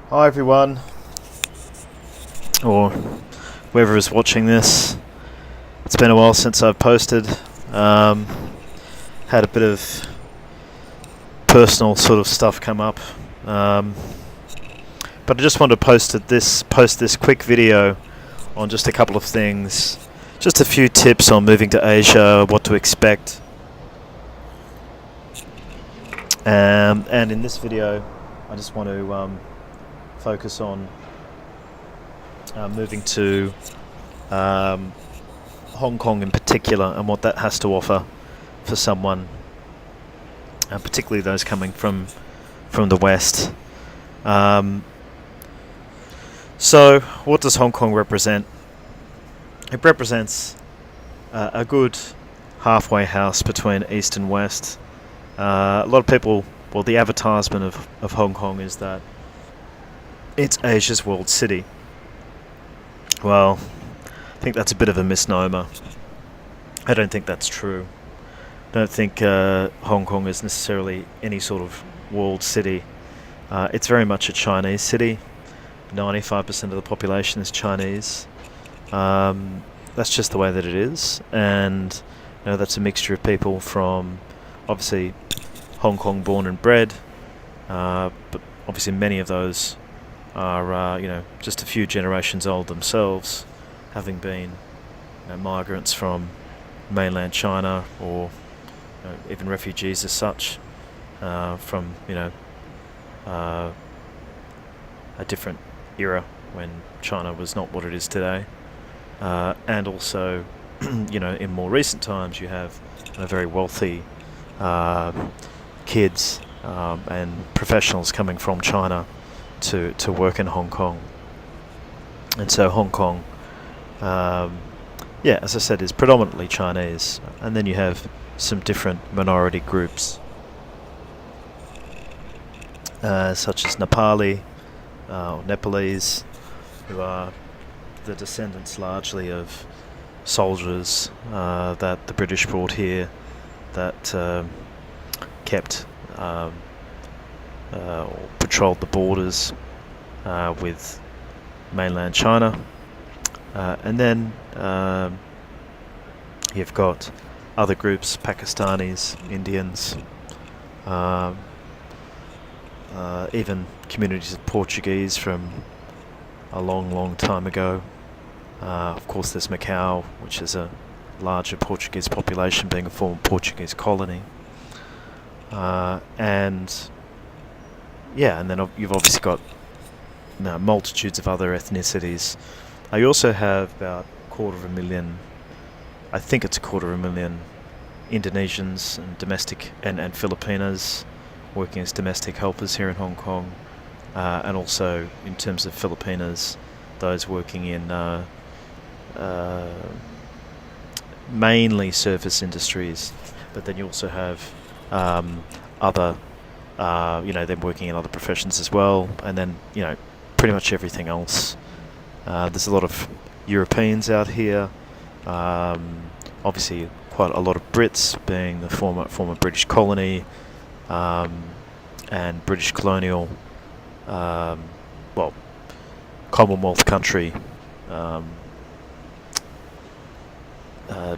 Hi everyone, or whoever is watching this. It's been a while since I've posted. Um, Had a bit of personal sort of stuff come up, um, but I just wanted to post this quick video on just a couple of things, just a few tips on moving to Asia, what to expect, and in this video, I just want to focus on moving to Hong Kong in particular and what that has to offer for someone, particularly those coming from the West. So, what does Hong Kong represent? It represents a good halfway house between East and West. A lot of people, well, the advertisement of Hong Kong is that it's Asia's world city. Well, I think that's a bit of a misnomer. I don't think that's true. I don't think Hong Kong is necessarily any sort of world city. It's very much a Chinese city. 95% of the population is Chinese. That's just the way that it is, and that's a mixture of people from obviously Hong Kong born and bred, but obviously many of those are just a few generations old themselves, having been migrants from mainland China, or even refugees as such, from a different era when China was not what it is today, and also in more recent times you have very wealthy kids and professionals coming from China to work in Hong Kong. And so Hong Kong, as I said, is predominantly Chinese, and then you have some different minority groups, such as Nepali, or Nepalese, who are the descendants largely of soldiers that the British brought here, that kept or patrolled the borders with mainland China. And then you've got other groups, Pakistanis, Indians, even communities of Portuguese from a long, long time ago. Of course, there's Macau, which is a larger Portuguese population, being a former Portuguese colony. And then you've obviously got multitudes of other ethnicities. You also have about I think it's a quarter of a million Indonesians and domestic and Filipinos working as domestic helpers here in Hong Kong, and also in terms of Filipinos, those working in mainly surface industries, but then you also have other them working in other professions as well, and then pretty much everything else. There's a lot of Europeans out here, obviously quite a lot of Brits, being the former British colony, and British colonial, Commonwealth country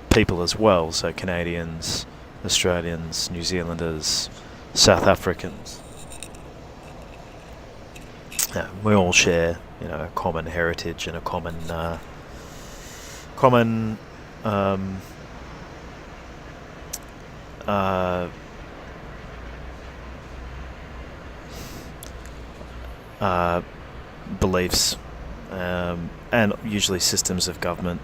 people as well, so Canadians, Australians, New Zealanders, South Africans. We all share a common heritage and a common beliefs, and usually systems of government.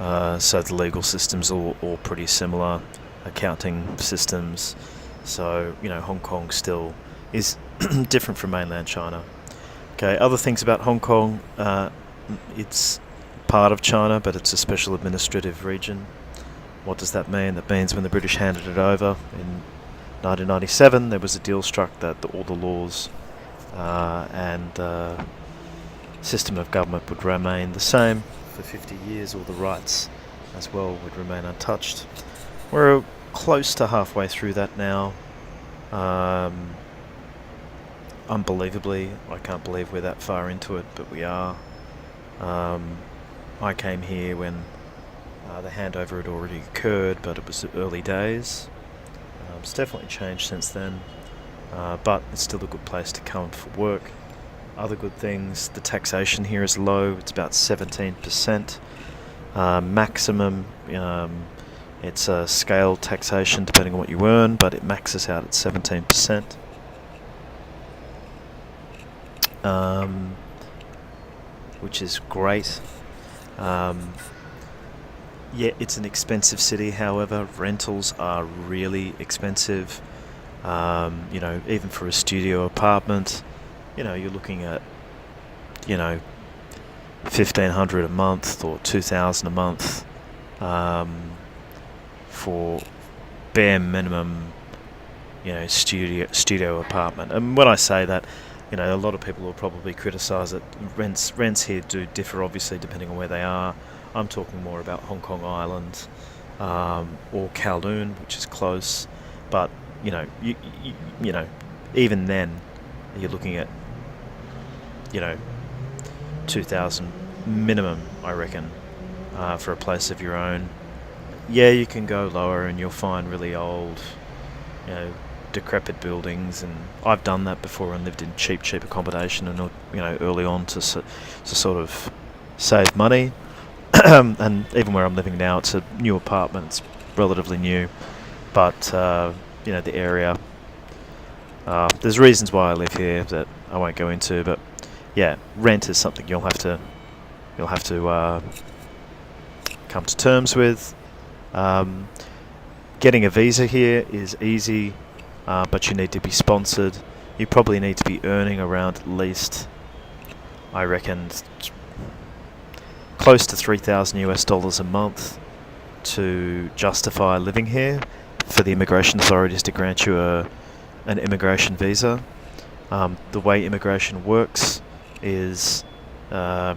So the legal systems are all pretty similar, accounting systems. So Hong Kong still is different from mainland China. Okay, other things about Hong Kong, it's part of China, but it's a special administrative region. What does that mean? That means when the British handed it over in 1997, there was a deal struck that all the laws and system of government would remain the same for 50 years. All the rights as well would remain untouched. We're close to halfway through that now. unbelievably, I can't believe we're that far into it, but we are. I came here when the handover had already occurred, but it was early days. It's definitely changed since then, but it's still a good place to come for work. Other good things, the taxation here is low. It's about 17%. Maximum, it's a scaled taxation depending on what you earn, but it maxes out at 17%. Which is great. Yeah, it's an expensive city, however. Rentals are really expensive. Even for a studio apartment, you're looking at, 1,500 a month or 2,000 a month for bare minimum, studio apartment. And when I say that, a lot of people will probably criticise it. Rents here do differ, obviously, depending on where they are. I'm talking more about Hong Kong Island or Kowloon, which is close. But even then, you're looking at 2,000 minimum, I reckon, for a place of your own. Yeah, you can go lower, and you'll find really old, decrepit buildings, and I've done that before and lived in cheap accommodation, and early on to sort of save money. And even where I'm living now, it's a new apartment. It's relatively new, but the area. There's reasons why I live here that I won't go into, but yeah, rent is something you'll have to come to terms with. Getting a visa here is easy, but you need to be sponsored. You probably need to be earning around at least, I reckon, close to $3,000 a month to justify living here for the immigration authorities to grant you an immigration visa. The way immigration works is they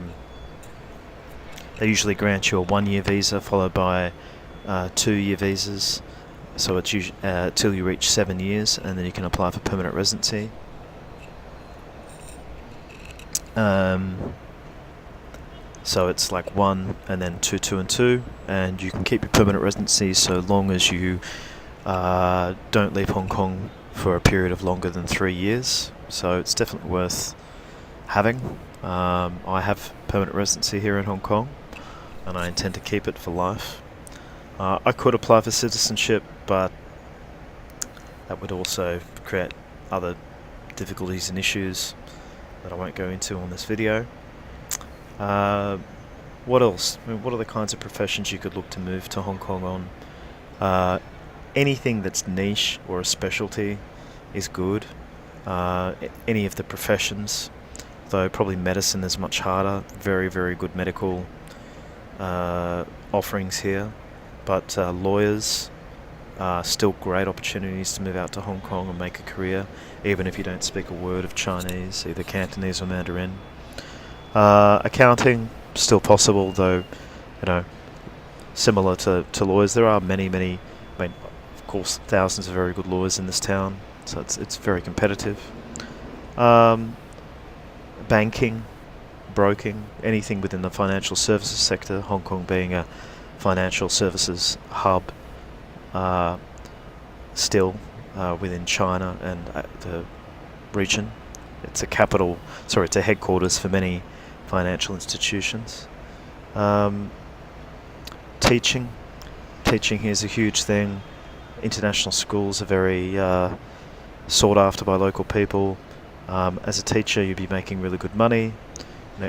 usually grant you a 1-year visa followed by 2-year visas. So it's till you reach 7 years, and then you can apply for permanent residency. So it's like 1 and then 2, 2 and 2, and you can keep your permanent residency so long as you don't leave Hong Kong for a period of longer than 3 years. So it's definitely worth having. I have permanent residency here in Hong Kong, and I intend to keep it for life. I could apply for citizenship, but that would also create other difficulties and issues that I won't go into on this video. What else? I mean, what are the kinds of professions you could look to move to Hong Kong on? Anything that's niche or a specialty is good. Any of the professions, though probably medicine is much harder. Very, very good medical offerings here. But lawyers are still great opportunities to move out to Hong Kong and make a career, even if you don't speak a word of Chinese, either Cantonese or Mandarin. Accounting, still possible, though, similar to lawyers. There are many, of course, thousands of very good lawyers in this town, so it's very competitive. Banking, broking, anything within the financial services sector, Hong Kong being a financial services hub, still within China and the region. It's a headquarters for many financial institutions. Teaching here is a huge thing. International schools are very sought after by local people. As a teacher, you'd be making really good money,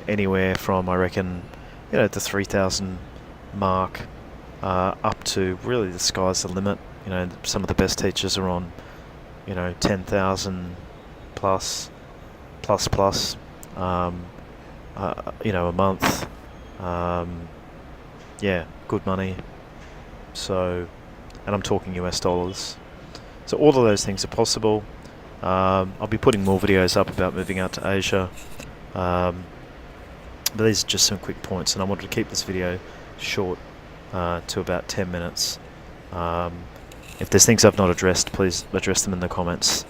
anywhere from, I reckon, the 3,000 mark up to really the sky's the limit. Some of the best teachers are on 10,000 plus a month. Yeah, good money. So, and I'm talking US dollars. So all of those things are possible. I'll be putting more videos up about moving out to Asia. But these are just some quick points, and I wanted to keep this video short to about 10 minutes. If there's things I've not addressed, please address them in the comments.